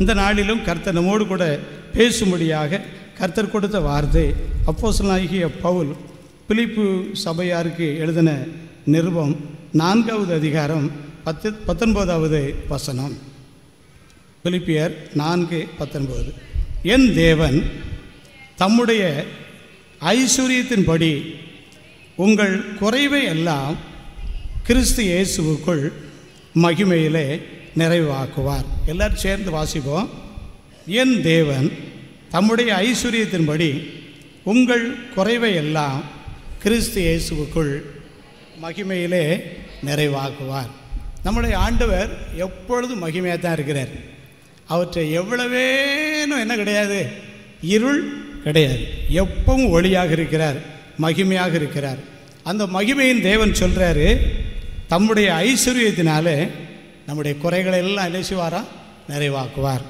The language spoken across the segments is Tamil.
இந்த நாளிலும் கர்த்தர் நம்மோடு கூட பேசும்படியாக கர்த்தர் கொடுத்த வார்த்தை அப்போஸ்தலனாகிய பவுல் பிலிப்பு சபையாருக்கு எழுதின நிருபம் 4வது அதிகாரம் 19வது வசனம். பிலிப்பியர் 4:19. என் தேவன் தம்முடைய ஐஸ்வரியத்தின்படி உங்கள் குறைவை எல்லாம் கிறிஸ்து இயேசுவுக்குள் மகிமையிலே நிறைவாக்குவார். எல்லாரும் சேர்ந்து வாசிப்போம். என் தேவன் தம்முடைய ஐஸ்வரியத்தின்படி உங்கள் குறைவை எல்லாம் கிறிஸ்து இயேசுவுக்குள் மகிமையிலே நிறைவாக்குவார். நம்முடைய ஆண்டவர் எப்பொழுதும் மகிமையாக தான் இருக்கிறார். அவற்றை எவ்வளவேனும் என்ன கிடையாது, இருள் கிடையாது. எப்பவும் ஒளியாக இருக்கிறார், மகிமையாக இருக்கிறார். அந்த மகிமையின் தேவன் சொல்கிறாரு, தம்முடைய ஐஸ்வரியத்தினாலே நம்முடைய குறைகளை எல்லாம் என்ன செய்வாரா, நிறைவாக்குவார்.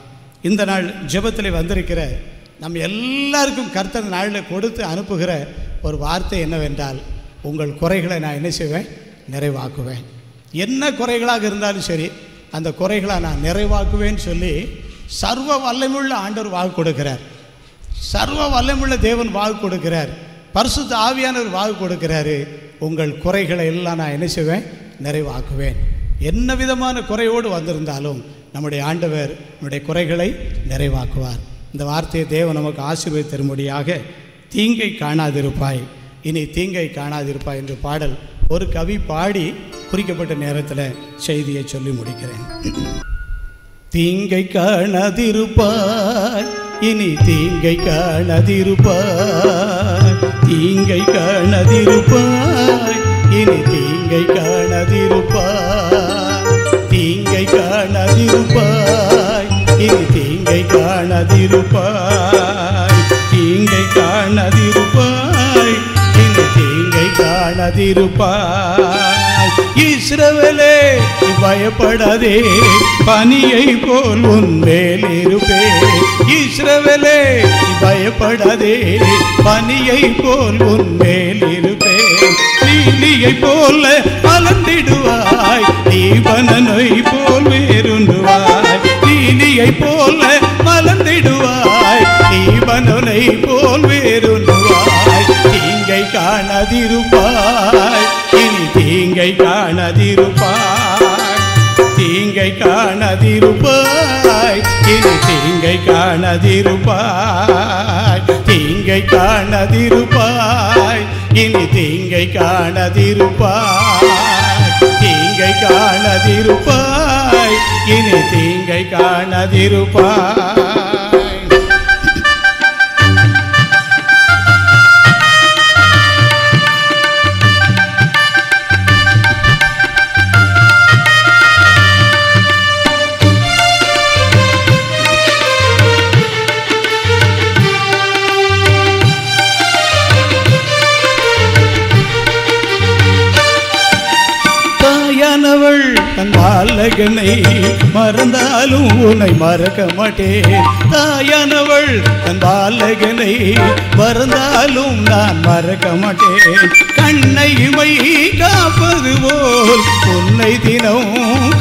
இந்த நாள் ஜெபத்தில் வந்திருக்கிற நம்ம எல்லாருக்கும் கர்த்தர் நாளில் கொடுத்து அனுப்புகிற ஒரு வார்த்தை என்னவென்றால், உங்கள் குறைகளை நான் என்ன செய்வேன், நிறைவாக்குவேன். என்ன குறைகளாக இருந்தாலும் சரி, அந்த குறைகளை நான் நிறைவாக்குவேன்னு சொல்லி சர்வ வல்லமையுள்ள ஆண்டவர் வாக்கு கொடுக்கிறார். சர்வ வல்லமையுள்ள தேவன் வாக்கு கொடுக்கிறார். பரிசுத்த ஆவியானவர் வாக்கு கொடுக்கிறாரு, உங்கள் குறைகளை எல்லாம் நான் என்ன செய்வேன், நிறைவாக்குவேன். என்ன விதமான குறையோடு வந்திருந்தாலும் நம்முடைய ஆண்டவர் நம்முடைய குறைகளை நிறைவாக்குவார். இந்த வார்த்தையை தேவன் நமக்கு ஆசீர்வதித்து தரும்படியாக தீங்கை காணாதிருப்பாய், இனி தீங்கை காணாதிருப்பாய் என்று பாடல் ஒரு கவி பாடி குறிக்கப்பட்ட நேரத்தில் செய்தியை சொல்லி முடிக்கிறேன். தீங்கை காணாதிருப்பாய், இனி தீங்கை காணாதிருப்பாய், தீங்கை காணாதிருப்பாய், இனி தீங்கை காணாதிருப்பாய், தீங்கை காணாதிருப்பாய், இனி தீங்கை காணாதிருப்பாய், தீங்கை காணாதிருப்பாய், இனி தீங்கை காணாதிருப்பாய். இஸ்ரவேலே பயப்படாதே, பனியை போல் உன்மேல் இருப்பேன். இஸ்ரவேலே பயப்படாதே, பனியை போல் உன்மேல் இருப்பேன். நீலியை போல மலர்ந்திடுவாய், தீபனனை போல் வேறுண்டுவாய். நீலியை போல மலர்ந்திடுவாய், தீபனனை போல் வேறுண்டுவாய். தீங்கை காணாதிருப்பாய், இனி தீங்கை காணாதிருப்பாய், தீங்கை காணாதிருப்பாய், இனி தீங்கை காணாதிருப்பாய், தீங்கை காணாதிருப்பாய், இனி தீங்கை காணாதிருப்பாய், தீங்கை காணாதிருப்பாய், இனி தீங்கை காணாதிருப்பாய். தன் பாலகனை மறந்தாலும் உன்னை மறக்க மாட்டேன். தாயானவள் தன் பாலகனை மறந்தாலும் நான் மறக்க மாட்டேன். கண்ணை இமை காப்பது போல் உன்னை தினம்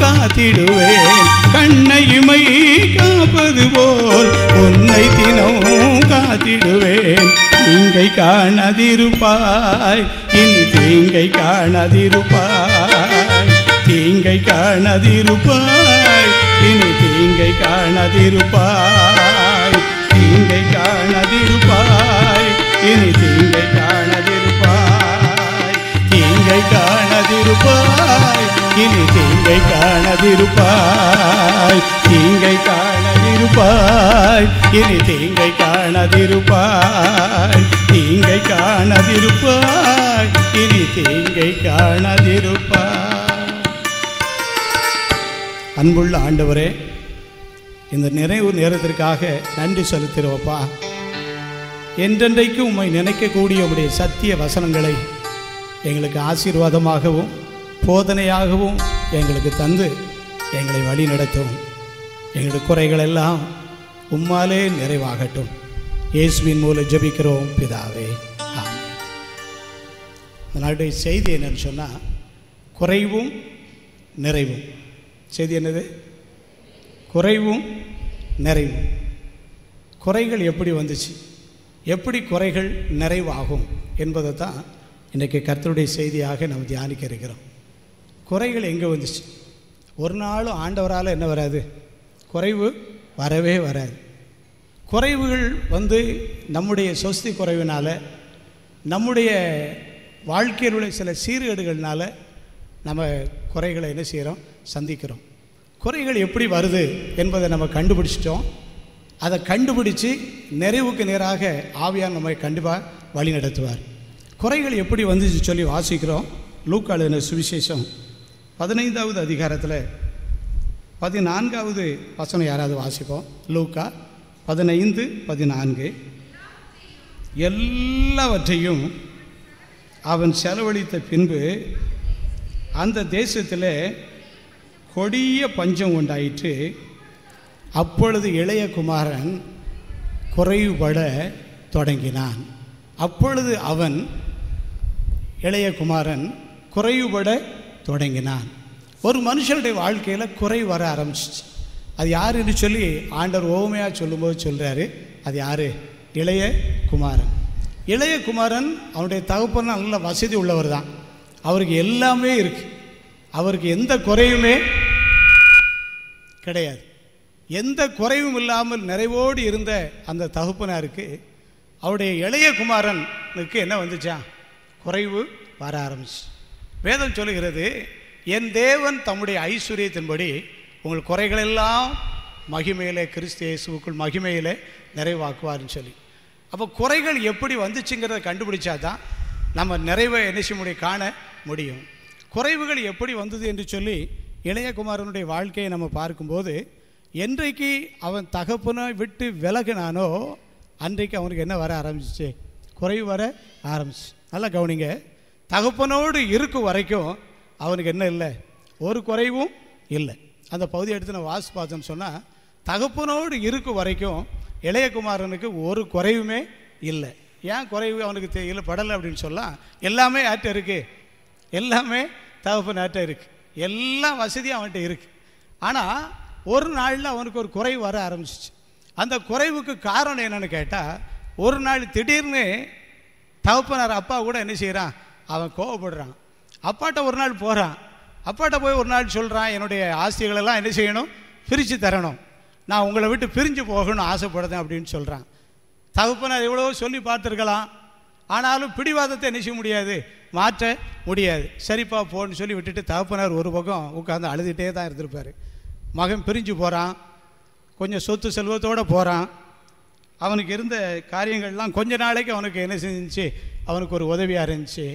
காத்திடுவேன். கண்ணை இமை காப்பது போல் உன்னை தினம் காத்திடுவேன். தீங்கை காணாதிருப்பாய், இனி தீங்கை காணாதிருப்பாய், தீங்கை காணாதிருப்பாய், இனி தீங்கை காணாதிருப்பாய், தீங்கை காணாதிருப்பாய், இனி தீங்கை காணாதிருப்பாய், தீங்கை காணாதிருப்பாய், இனி தீங்கை காணாதிருப்பாய், தீங்கை காணாதிருப்பாய், இனி தீங்கை காணாதிருப்பாய், தீங்கை காணாதிருப்பாய், இனி தீங்கை காணாதிருப்பாய். அன்புள்ள ஆண்டவரே, இந்த நிறைவு நேரத்திற்காக நன்றி செலுத்துகிறோப்பா. என்றென்றைக்கு உம்மை நினைக்கக்கூடிய உடைய சத்திய வசனங்களை எங்களுக்கு ஆசீர்வாதமாகவும் போதனையாகவும் எங்களுக்கு தந்து எங்களை வழி நடத்தும். எங்களுடைய குறைகள் எல்லாம் உம்மாலே நிறைவாகட்டும். இயேசுவின் மூலம் ஜெபிக்கிறோம் பிதாவே, ஆமென். அதனுடைய செய்தி என்னன்னு சொன்னால், குறைவும் நிறைவும். செய்தி என்னது? குறைவும் நிறைவு. குறைகள் எப்படி வந்துச்சு, எப்படி குறைகள் நிறைவாகும் என்பதை தான் இன்றைக்கி கர்த்தருடைய செய்தியாக நம்ம தியானிக்க இருக்கிறோம். குறைகள் எங்கே வந்துச்சு? ஒரு நாளும் ஆண்டவரால் என்ன வராது, குறைவு வரவே வராது. குறைவுகள் வந்து நம்முடைய சொஸ்தி குறைவினால், நம்முடைய வாழ்க்கையில் உள்ள சில சீர்கேடுகள்னால நம்ம குறைகளை என்ன செய்கிறோம், சந்திக்கிறோம். குறைகள் எப்படி வருது என்பதை நம்ம கண்டுபிடிச்சிட்டோம். அதை கண்டுபிடிச்சு நிறைவுக்கு நேராக ஆவியார் நம்மை கண்டிப்பாக வழி நடத்துவார். குறைகள் எப்படி வந்துச்சு சொல்லி வாசிக்கிறோம். லூக்கா எழுதின சுவிசேஷம் 15வது அதிகாரத்தில் 14வது வசனம் யாராவது வாசிப்போம். லூக்கா 15:14. எல்லாவற்றையும் அவன் செலவழித்த பின்பு அந்த தேசத்தில் கொடிய பஞ்சம் உண்டாயிற்று. அப்பொழுது இளைய குமாரன் குறைவுபட தொடங்கினான். அப்பொழுது அவன் இளைய குமாரன் குறைவுபட தொடங்கினான். ஒரு மனுஷனுடைய வாழ்க்கையில் குறை வர ஆரம்பிச்சிச்சு. அது யாருன்னு சொல்லி ஆண்டவர் ஓமையாக சொல்லும்போது சொல்கிறாரு, அது யார்? இளைய குமாரன். இளைய குமாரன் அவனுடைய தகப்பன் நல்ல வசதி உள்ளவர் தான், அவருக்கு எல்லாமே இருக்குது, அவருக்கு எந்த குறையுமே கிடையாது. எந்த குறைவும் இல்லாமல் நிறைவோடு இருந்த அந்த தகப்பனாருக்கு அவருடைய இளைய குமாரனுக்கு என்ன வந்துச்சா, குறைவு வர ஆரம்பிச்சு. வேதம் சொல்லுகிறது, என் தேவன் தம்முடைய ஐஸ்வர்யத்தின்படி உங்கள் குறைகளெல்லாம் மகிமையிலே கிறிஸ்து இயேசுவுக்குள் மகிமையிலே நிறைவாக்குவார்னு சொல்லி. அப்போ குறைகள் எப்படி வந்துச்சுங்கிறத கண்டுபிடிச்சா தான் நம்ம நிறைவை என்ன செய்ய முடியும், காண முடியும். குறைவுகள் எப்படி வந்தது என்று சொல்லி இளைய குமாரனுடைய வாழ்க்கையை நம்ம பார்க்கும்போது, என்றைக்கு அவன் தகப்பனை விட்டு விலகினானோ அன்றைக்கு அவனுக்கு என்ன வர ஆரம்பிச்சிச்சு, குறைவு வர ஆரம்பிச்சு. நல்லா கவனிங்க, தகப்பனோடு இருக்கும் வரைக்கும் அவனுக்கு என்ன இல்லை, ஒரு குறைவும் இல்லை. அந்த பகுதி எடுத்து நான் வாசி பார்த்தோன்னு சொன்னால், தகப்பனோடு இருக்கும் வரைக்கும் இளைய குமாரனுக்கு ஒரு குறைவுமே இல்லை. ஏன் குறைவு அவனுக்கு தெரியல படலை அப்படின்னு சொல்லலாம். எல்லாமே ஆட்ட இருக்குது, எல்லாமே தகப்பன் ஆட்ட இருக்குது, எல்லா வசதியும் அவன்கிட்ட இருக்குது. ஆனால் ஒரு நாளில் அவனுக்கு ஒரு குறைவு வர ஆரம்பிச்சிச்சு. அந்த குறைவுக்கு காரணம் என்னென்னு கேட்டால், ஒரு நாள் திடீர்னு தகப்பனார் அப்பா கூட என்ன செய்கிறான், அவன் கோவப்படுறான். அப்பாட்ட ஒரு நாள் போகிறான், அப்பாட்ட போய் ஒரு நாள் சொல்கிறான், என்னுடைய ஆஸ்திகளெல்லாம் என்ன செய்யணும், பிரித்து தரணும், நான் உங்களை விட்டு பிரிஞ்சு போகணும்னு ஆசைப்படுறேன் அப்படின்னு சொல்கிறான். தகப்பனார் எவ்வளோ சொல்லி பார்த்துருக்கலாம், ஆனாலும் பிடிவாதத்தை என்ன செய்ய முடியாது, மாற்ற முடியாது. சரிப்பா போன்னு சொல்லி விட்டுட்டு தகப்பனார் ஒரு பக்கம் உட்காந்து அழுதுகிட்டே தான் இருந்திருப்பார். மகன் பிரிஞ்சு போகிறான், கொஞ்சம் சொத்து செல்வத்தோடு போகிறான். அவனுக்கு இருந்த காரியங்கள்லாம் கொஞ்ச நாளைக்கு அவனுக்கு என்ன செஞ்சிச்சு, அவனுக்கு ஒரு உதவியாக இருந்துச்சு.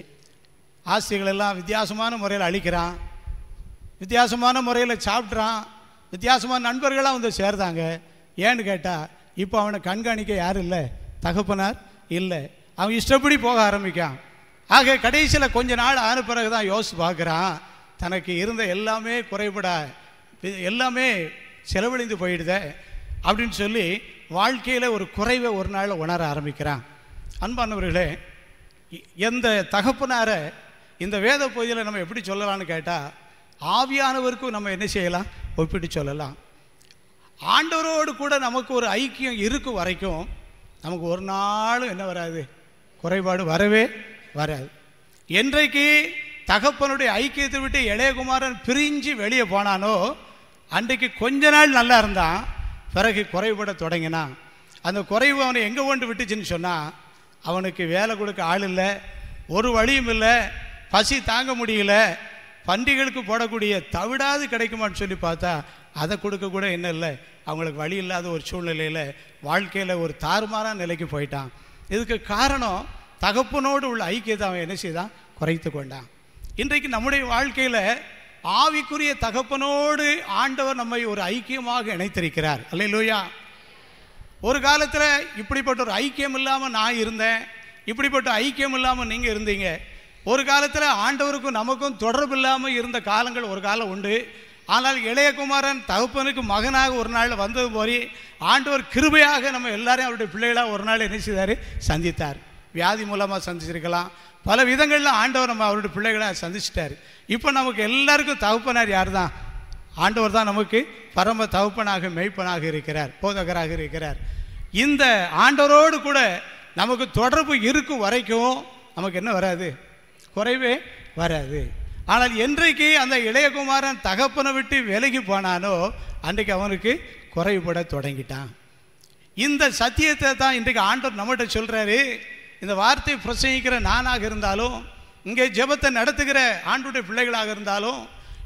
ஆஸ்திகளெல்லாம் வித்தியாசமான முறையில் அழிக்கிறான், வித்தியாசமான முறையில் சாப்பிட்றான், வித்தியாசமான நண்பர்களாக வந்து சேர்ந்தாங்க. ஏன்னு கேட்டால், இப்போ அவனை கண்காணிக்க யாரும் இல்லை, தகப்பனார் இல்லை, அவன் இஷ்டப்படி போக ஆரம்பிக்கான். ஆக கடைசியில் கொஞ்ச நாள் ஆன பிறகு தான் யோசித்து பார்க்குறான், தனக்கு இருந்த எல்லாமே குறைபட, எல்லாமே செலவழிந்து போயிடுத அப்படின்னு சொல்லி வாழ்க்கையில் ஒரு குறைவை ஒரு நாள் உணர ஆரம்பிக்கிறான். அன்பானவர்களே, எந்த தகப்பனாரை இந்த வேத பகுதியில் நம்ம எப்படி சொல்லலாம்னு கேட்டால், ஆவியானவருக்கும் நம்ம என்ன செய்யலாம், ஒப்பிட்டு சொல்லலாம். ஆண்டவரோடு கூட நமக்கு ஒரு ஐக்கியம் இருக்கும் வரைக்கும் நமக்கு ஒரு நாளும் என்ன வராது, குறைபாடு வரவே வராது. என்றைக்கு தகப்பனுடைய ஐக்கியத்தை விட்டு இளையகுமாரன் பிரிஞ்சு வெளியே போனானோ அன்றைக்கு கொஞ்ச நாள் நல்லா இருந்தான், பிறகு குறைபட தொடங்கினான். அந்த குறைவு அவனை எங்கே கொண்டு விட்டுச்சுன்னு சொன்னால், அவனுக்கு வேலை கொடுக்க ஆள் இல்லை, ஒரு வழியும் இல்லை, பசி தாங்க முடியல, பண்டிகைகளுக்கு போடக்கூடிய தவிடாது கிடைக்குமான்னு சொல்லி பார்த்தா அதை கொடுக்க கூட என்ன இல்லை, அவங்களுக்கு வழி இல்லாத ஒரு சூழ்நிலையில் வாழ்க்கையில் ஒரு தாறுமாறான நிலைக்கு போயிட்டான். இதுக்கு காரணம் தகப்பனோடு உள்ள ஐக்கியத்தை அவன் என்ன செய்தான், குறைத்து கொண்டான். இன்றைக்கு நம்முடைய வாழ்க்கையில் ஆவிக்குரிய தகப்பனோடு ஆண்டவர் நம்மை ஒரு ஐக்கியமாக இணைத்திருக்கிறார். அல்லேலூயா. ஒரு காலத்தில் இப்படிப்பட்ட ஒரு ஐக்கியம் இல்லாமல் நான் இருந்தேன், இப்படிப்பட்ட ஐக்கியம் இல்லாமல் நீங்கள் இருந்தீங்க. ஒரு காலத்தில் ஆண்டவருக்கும் நமக்கும் தொடர்பு இல்லாமல் இருந்த காலங்கள் ஒரு காலம் உண்டு. ஆனால் இளையகுமாரன் தகப்பனுக்கு மகனாக ஒரு நாள் வந்தது போய் ஆண்டவர் கிருபையாக நம்ம எல்லாரையும் அவருடைய பிள்ளைகளாக ஒரு நாள் என்ன செய்தார், சந்தித்தார். வியாதி மூலமாக சந்திச்சிருக்கலாம், பல விதங்களில் ஆண்டவர் நம்ம அவருடைய பிள்ளைகளாக சந்திச்சிட்டார். இப்போ நமக்கு எல்லாருக்கும் தகப்பனார் யார் தான், ஆண்டவர் தான் நமக்கு பரம தகப்பனாக மெய்ப்பனாக இருக்கிறார், போதகராக இருக்கிறார். இந்த ஆண்டவரோடு கூட நமக்கு தொடர்பு இருக்கும் வரைக்கும் நமக்கு என்ன வராது, குறைவே வராது. ஆனால் என்றைக்கு அந்த இளையகுமாரன் தகப்பனை விட்டு விலகி போனானோ அன்றைக்கு அவனுக்கு குறைபட தொடங்கிட்டான். இந்த சத்தியத்தை தான் இன்றைக்கு ஆண்டவர் நம்மகிட்ட சொல்கிறாரு. இந்த வார்த்தையை பிரசங்கிக்கிற நானாக இருந்தாலும், இங்கே ஜெபத்தை நடத்துகிற ஆண்டுடைய பிள்ளைகளாக இருந்தாலும்,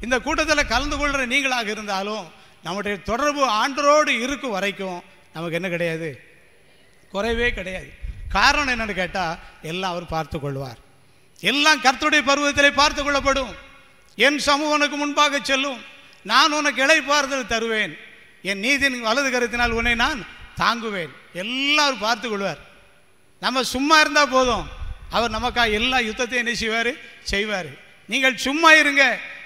இந்த கூட்டத்தில் கலந்து கொள்கிற நீங்களாக இருந்தாலும், நம்முடைய தொடர்பு ஆண்டரோடு இருக்கும் வரைக்கும் நமக்கு என்ன கிடையாது, குறைவே கிடையாது. காரணம் என்னென்னு கேட்டால், எல்லாம் அவர் பார்த்து கொள்வார். எல்லாம் கர்த்தருடைய பருவத்திலே பார்த்து கொள்ளப்படும். என் சமூகம் உனக்கு முன்பாக செல்லும், நான் உனக்கு இளைப்பாறுதல் தருவேன், என் நீதியின் வலது கரத்தினால் உன்னை நான் தாங்குவேன். எல்லாம் பார்த்து கொள்வார். நம்ம சும்மா இருந்தால் போதும், அவர் நமக்காக எல்லா யுத்தத்தையும் என்ன செய்வார். நீங்கள் சும்மா இருங்க,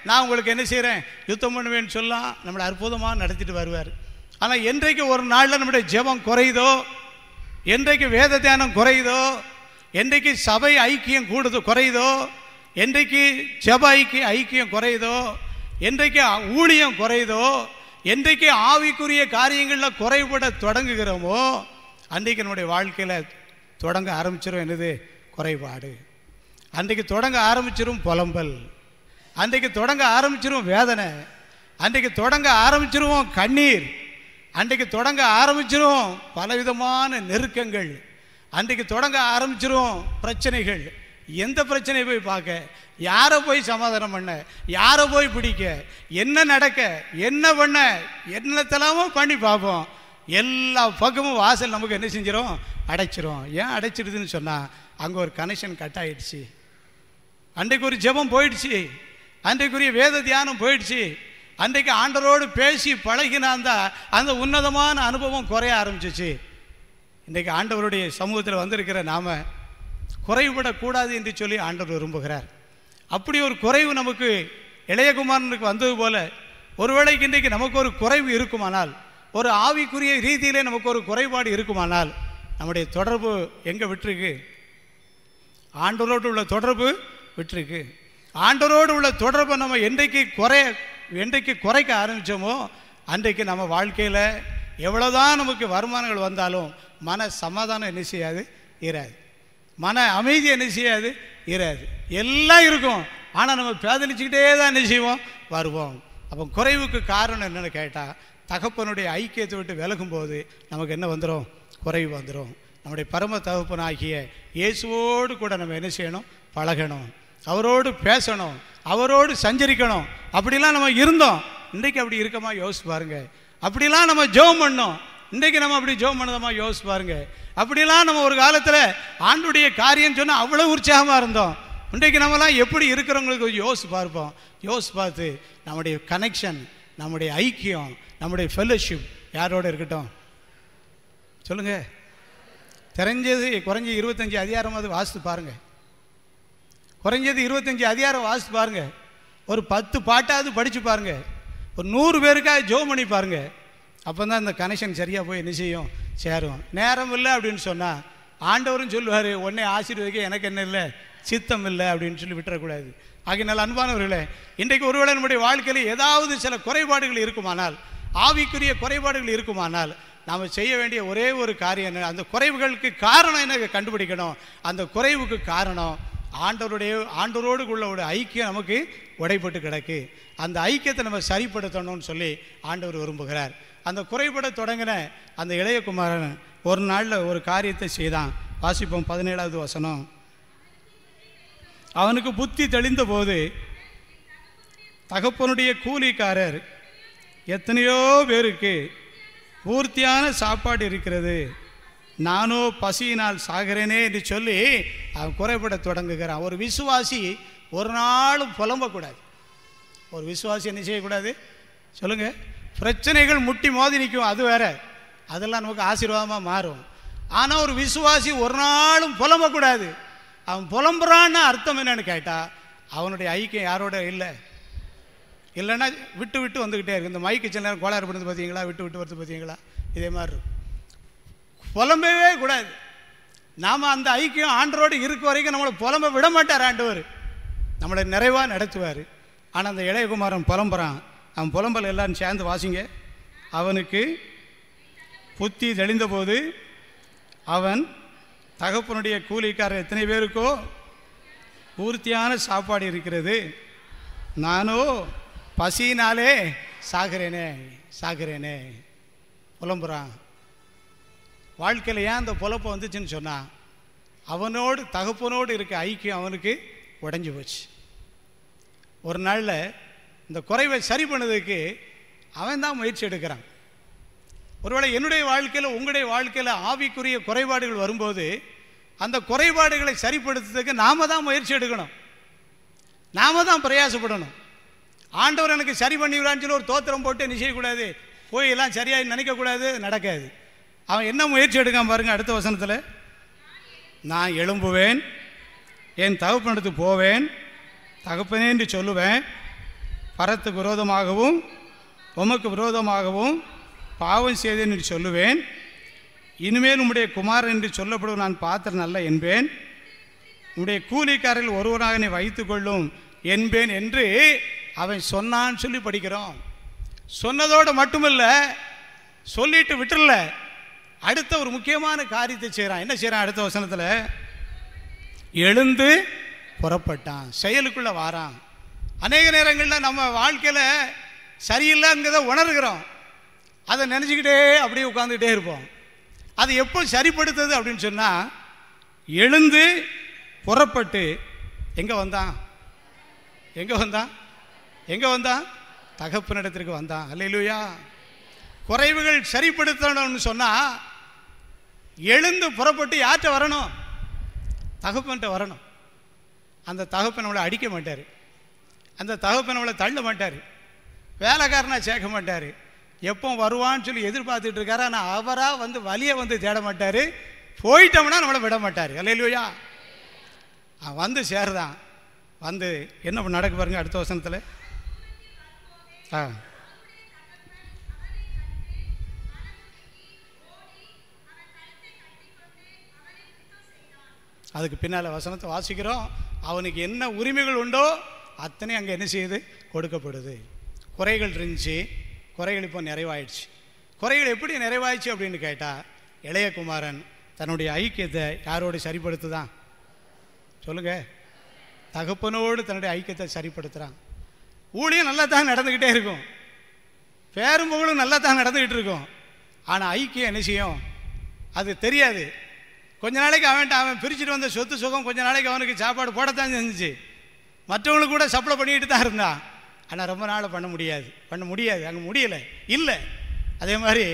நான் உங்களுக்கு என்ன செய்கிறேன், யுத்தம் பண்ணுவேன்னு சொல்லலாம், நம்மளை அற்புதமாக நடத்திட்டு வருவார். ஆனால் என்றைக்கு ஒரு நாளில் நம்முடைய ஜெபம் குறையுதோ, என்றைக்கு வேத தியானம் குறையுதோ, என்றைக்கு சபை ஐக்கியம் குறையுதோ, என்றைக்கு ஜெப ஐக்கியம் குறையுதோ, என்றைக்கு ஊழியம் குறையுதோ, என்றைக்கு ஆவிக்குரிய காரியங்களில் குறைபட தொடங்குகிறோமோ அன்றைக்கு நம்முடைய வாழ்க்கையில் தொடங்க ஆரம்பிச்சிடும் என்னது, குறைபாடு. அன்றைக்கு தொடங்க ஆரம்பிச்சிடும் புலம்பல், அன்றைக்கு தொடங்க ஆரம்பிச்சிடும் வேதனை, அன்றைக்கு தொடங்க ஆரம்பிச்சிருவோம் கண்ணீர், அன்றைக்கு தொடங்க ஆரம்பிச்சிரும் பலவிதமான நெருக்கங்கள், அன்றைக்கு தொடங்க ஆரம்பிச்சிரும் பிரச்சனைகள். எந்த பிரச்சனையை போய் பார்க்க, யாரை போய் சமாதானம் பண்ண, யாரை போய் பிடிக்க, என்ன நடக்க, என்ன பண்ண, என்னத்தெல்லாமோ பண்ணி பார்ப்போம். எல்லா பக்கமும் வாசல் நமக்கு என்ன செஞ்சிடும், அடைச்சிரும். ஏன் அடைச்சிடுதுன்னு சொன்னால், அங்கே ஒரு கனெக்ஷன் கட் ஆகிடுச்சு, அன்றைக்கு ஒரு ஜெபம் போயிடுச்சு, அன்றைக்குரிய வேத தியானம் போயிடுச்சு, அன்றைக்கு ஆண்டவரோடு பேசி பழகினா அந்த உன்னதமான அனுபவம் குறைய ஆரம்பிச்சிச்சு. இன்றைக்கு ஆண்டவருடைய சமூகத்தில் வந்திருக்கிற நாம் குறைவிடக்கூடாது என்று சொல்லி ஆண்டவர் விரும்புகிறார். அப்படி ஒரு குறைவு நமக்கு இளையகுமாரனுக்கு வந்தது போல, ஒருவேளைக்கு இன்றைக்கு நமக்கு ஒரு குறைவு இருக்குமானால், ஒரு ஆவிக்குரிய ரீதியிலே நமக்கு ஒரு குறைபாடு இருக்குமானால், நம்முடைய தொடர்பு எங்கே விட்டுருக்கு, ஆண்டவரோடு உள்ள தொடர்பு விட்டுருக்கு. ஆண்டவரோடு உள்ள தொடர்பை நம்ம என்றைக்கு குறைக்க ஆரம்பித்தோமோ அன்றைக்கு நம்ம வாழ்க்கையில் எவ்வளோதான் நமக்கு வருமானங்கள் வந்தாலும் மன சமாதானம் என்ன செய்யாது, இராது. மன அமைதி என்ன செய்யாது, இராது. எல்லாம் இருக்கும், ஆனால் நம்ம பேதலிச்சுக்கிட்டே தான் என்ன செய்வோம், வருவோம். அப்போ குறைவுக்கு காரணம் என்னென்னு கேட்டால், தகப்பனுடைய ஐக்கியத்தை விட்டு விலகும்போது நமக்கு என்ன வந்துடும், குறைவு வந்துடும். நம்முடைய பரம தகப்பனாகிய இயேசுவோடு கூட நம்ம என்ன செய்யணும், பழகணும், அவரோடு பேசணும், அவரோடு சஞ்சரிக்கணும். அப்படிலாம் நம்ம இருந்தோம். இன்றைக்கு அப்படி இருக்கமா யோசிச்சு பாருங்க. அப்படிலாம் நம்ம ஜெபம் பண்ணோம், இன்றைக்கு நம்ம அப்படி ஜெபம் பண்ணதமா யோசிச்சு பாருங்க. அப்படிலாம் நம்ம ஒரு காலத்தில் ஆண்டுடைய காரியம் சொன்னால் அவ்வளோ உற்சாகமாக இருந்தோம். இன்றைக்கு நம்மலாம் எப்படி இருக்கிறவங்களுக்கு யோசிச்சு பார்ப்போம். யோசிச்சு பார்த்து நம்முடைய கனெக்ஷன், நம்முடைய ஐக்கியம், நம்முடைய ஃபெல்லோஷிப் யாரோடு இருக்கட்டும் சொல்லுங்கள். குறைஞ்சது 25 அதிகாரமாவது வாசித்து பாருங்கள். குறைஞ்சது 25 அதிகாரம் வாசித்து பாருங்கள். ஒரு 10 பாட்டாவது படித்து பாருங்கள். ஒரு 100 பேருக்காக ஜெபம் பண்ணி பாருங்கள். அப்போ தான் இந்த கனெக்ஷன் சரியாக போய் என்ன செய்யும், சேரும். நேரம் இல்லை அப்படின்னு சொன்னால் ஆண்டவரும் சொல்லுவார், உன்னை ஆசீர்வதிக்க எனக்கு என்ன இல்லை, சித்தம் இல்லை அப்படின்னு சொல்லி விட்டுறக்கூடாது. ஆகையினால் அன்பானவர்களே, இன்றைக்கு ஒருவேளை நம்முடைய வாழ்க்கையில் ஏதாவது சில குறைபாடுகள் இருக்குமானால், ஆவிக்குரிய குறைபாடுகள் இருக்குமானால், நாம் செய்ய வேண்டிய ஒரே ஒரு காரியம் என்ன, அந்த குறைவுகளுக்கு காரணம் என்ன கண்டுபிடிக்கணும். அந்த குறைவுக்கு காரணம் ஆண்டவரோடு உள்ள ஒரு ஐக்கியம் நமக்கு உடைப்பட்டு கிடக்கு. அந்த ஐக்கியத்தை நம்ம சரிப்படுத்தணும்னு சொல்லி ஆண்டவர் விரும்புகிறார். அந்த குறைபட தொடங்கின அந்த இளையகுமாரன் ஒரு நாளில் ஒரு காரியத்தை செய்தான். வாசிப்போம் 17வது வசனம். அவனுக்கு புத்தி தெளிந்த போது தகப்பனுடைய கூலிக்காரர் எத்தனையோ பேருக்கு பூர்த்தியான சாப்பாடு இருக்கிறது, நானோ பசியினால் சாகிறேனே என்று சொல்லி அவன் குறைபட தொடங்குகிறான். ஒரு விசுவாசி ஒரு நாளும் புலம்பக்கூடாது. ஒரு விசுவாசி என்ன செய்யக்கூடாது சொல்லுங்கள். பிரச்சனைகள் முட்டி மோதி நிற்கும், அது வேற, அதெல்லாம் நமக்கு ஆசீர்வாதமாக மாறும். ஆனால் ஒரு விசுவாசி ஒரு நாளும் புலம்பக்கூடாது. அவன் புலம்புறான்னு அர்த்தம் என்னன்னு கேட்டால், அவனுடைய ஐக்கியம் யாரோட இல்லைன்னா விட்டு விட்டு வந்துக்கிட்டே இருக்கு. இந்த மைக்கு சில நேரம் கோளாறு பண்ணுறது பார்த்தீங்களா, விட்டு விட்டு வருது பார்த்தீங்களா, இதே மாதிரி இருக்கும். புலம்பவே கூடாது. நாம் அந்த ஐக்கியம் ஆண்டரோடு இருக்க வரைக்கும் நம்மளை புலம்ப விட மாட்டார் ஆண்டவர், நம்மளை நிறைவாக நடத்துவார். ஆனால் அந்த இளையகுமாரன் புலம்புறான். அவன் புலம்பல் எல்லாரும் சேர்ந்து வாசிங்க. அவனுக்கு புத்தி தெளிந்தபோது அவன் தகப்பனுடைய கூலிக்காரர் எத்தனை பேருக்கோ பூர்த்தியான சாப்பாடு இருக்கிறது, நானோ பசியினாலே சாகிறேனே புலம்புறான். வாழ்க்கையில் ஏன் அந்த புலப்பம் வந்துச்சுன்னு சொன்னால், அவனோடு தகப்பனோடு இருக்க ஐக்கியம் அவனுக்கு உடைஞ்சு போச்சு. ஒரு நாளில் இந்த குறைவை சரி பண்ணதுக்கு அவன் தான் முயற்சி எடுக்கிறான். ஒருவேளை என்னுடைய வாழ்க்கையில் உங்களுடைய வாழ்க்கையில் ஆவிக்குரிய குறைபாடுகள் வரும்போது அந்த குறைபாடுகளை சரிப்படுத்துறதுக்கு நாம் தான் முயற்சி எடுக்கணும், நாம் தான் பிரயாசப்படணும். ஆண்டவர் எனக்கு சரி பண்ணிவிடான்னு சொல்லி ஒரு தோத்திரம் போட்டு என்ன செய்யக்கூடாது, போய் எல்லாம் சரியாக நினைக்கக்கூடாது, நடக்காது. அவன் என்ன முயற்சி எடுக்காம பாருங்க. அடுத்த வசனத்தில், நான் எழும்புவேன், என் தகப்பனிடத்துக்கு போவேன், தகப்பனே என்று சொல்லுவேன், பரத்துக்கு விரோதமாகவும் உமக்கு விரோதமாகவும் பாவம் செய்தேன் என்று சொல்லுவேன், இனிமேல் உம்முடைய குமாரன் என்று சொல்லப்படுவது நான் பாத்திரம் அல்ல என்பேன், உம்முடைய கூலிக்காரில் ஒருவராக நீ வைத்துக்கொள்ளும் என்பேன் என்று அவன் சொன்னான்னு சொல்லி படிக்கிறோம். சொன்னதோடு மட்டுமில்ல, சொல்லிட்டு விட்டுறல, அடுத்த ஒரு முக்கியமான காரியத்தை செய்கிறான். என்ன செய்கிறான்? அடுத்த வசனத்தில், எழுந்து புறப்பட்டான், செயலுக்குள்ளே வாரான். அநேக நேரங்களில் நம்ம வாழ்க்கையில் சரியில்லைங்கிறத உணர்கிறோம், அதை நினச்சிக்கிட்டே அப்படியே உட்காந்துக்கிட்டே இருப்போம். அது எப்போ சரிப்படுத்துது அப்படின்னு சொன்னால், எழுந்து புறப்பட்டு எங்கே வந்தான்? தகப்பனிடத்திற்கு வந்தான். அல்லேலூயா. குறைவுகள் சரிப்படுத்தணும்னு சொன்னால் எழுந்து புறப்பட்டு யார்கிட்ட வரணும்? தகப்பன்கிட்ட வரணும். அந்த தகப்பன் நம்மளை அடிக்க மாட்டார், அந்த தகப்பன் நம்மளை தள்ள மாட்டார், வேலைக்காரனாக சேர்க்க மாட்டார். எப்போ வருவான்னு சொல்லி எதிர்பார்த்துட்டு இருக்காரு. ஆனால் அவராக வந்து வலியை வந்து தேட மாட்டார், போயிட்டோம்னா நம்மளை விட மாட்டார். அல்லேலூயா. வந்து சேருதான். வந்து என்ன நடக்க பாருங்க அடுத்த வசனத்தில். அதுக்கு பின்னால் வசனத்தை வாசிக்கிறோம். அவனுக்கு என்ன உரிமைகள் உண்டோ அத்தனை அங்கே என்ன செய்யுது? கொடுக்கப்படுது. குறைகள் இருந்துச்சு, குறைகள் இப்போ நிறைவாயிடுச்சு. குறைகள் எப்படி நிறைவாயிடுச்சு அப்படின்னு கேட்டால், இளைய குமாரன் தன்னுடைய ஐக்கியத்தை யாரோடு சரிப்படுத்துதான்? சொல்லுங்க. தகப்பனோடு தன்னுடைய ஐக்கியத்தை சரிப்படுத்துகிறான். ஊழியம் நல்லா தான் நடந்துக்கிட்டே இருக்கும், பேரும் புகழும் நல்லா தான் நடந்துக்கிட்டு இருக்கும். ஆனால் ஐக்கியம் என்ன செய்யும்? அது தெரியாது. கொஞ்ச நாளைக்கு அவன் பிரிச்சுட்டு வந்த சொத்து சுகம் கொஞ்ச நாளைக்கு அவனுக்கு சாப்பாடு போடத்தான் செஞ்சிச்சு, மற்றவங்களுக்கு கூட சப்ளை பண்ணிக்கிட்டு தான் இருந்தான். ஆனால் ரொம்ப நாள் பண்ண முடியாது, அங்கே முடியலை இல்லை. அதே மாதிரி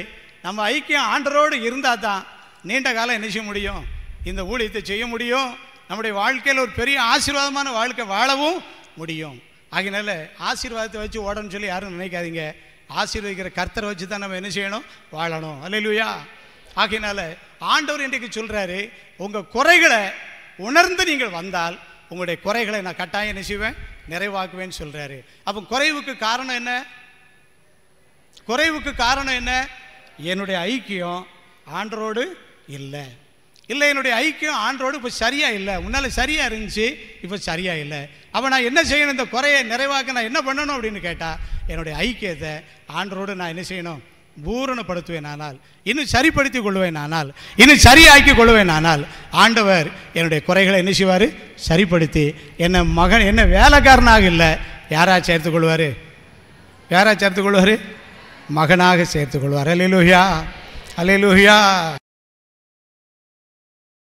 நம்ம ஐக்கியம் ஆண்டரோடு இருந்தால் தான் நீண்ட காலம் என்ன செய்ய முடியும்? இந்த ஊழியத்தை செய்ய முடியும், நம்முடைய வாழ்க்கையில் ஒரு பெரிய ஆசீர்வாதமான வாழ்க்கை வாழவும் முடியும். ஆகினால ஆசீர்வாதத்தை வச்சு ஓடணும்னு சொல்லி யாரும் நினைக்காதீங்க. ஆசீர்வதிக்கிற கர்த்தரை வச்சு தான் நம்ம என்ன செய்யணும்? வாழணும். அல்லேலூயா. ஆகினால ஆண்டவர் இன்றைக்கு சொல்கிறாரு, உங்கள் குறைகளை உணர்ந்து நீங்கள் வந்தால் உங்களுடைய குறைகளை நான் கட்டாயம் என்ன செய்வேன்? நிறைவாக்குவேன்னு சொல்கிறாரு. அப்போ குறைவுக்கு காரணம் என்ன? என்னுடைய ஐக்கியம் ஆண்டரோடு இல்லை. என்னுடைய ஐக்கியம் ஆண்டரோடு இப்போ சரியாக இல்லை. முன்னால் சரியாக இருந்துச்சு, இப்போ சரியாக இல்லை. அப்போ நான் என்ன செய்யணும்? இந்த குறையை நிறைவாக்க நான் என்ன பண்ணணும் அப்படின்னு கேட்டால், என்னுடைய ஐக்கியத்தை ஆண்டரோடு நான் என்ன செய்யணும்? பூரணப்படுத்துவேன். ஆனால் இன்னும் சரிப்படுத்தி கொள்வேன். ஆனால் இன்னும் சரியாக்கி கொள்வேன். ஆனால் ஆண்டவர் என்னுடைய குறைகளை என்ன செய்வார்? சரிப்படுத்தி என்ன வேலைக்காரனாக இல்லை, யாரா சேர்த்துக்கொள்வார்? மகனாக சேர்த்துக்கொள்வார். அல்லேலூயா.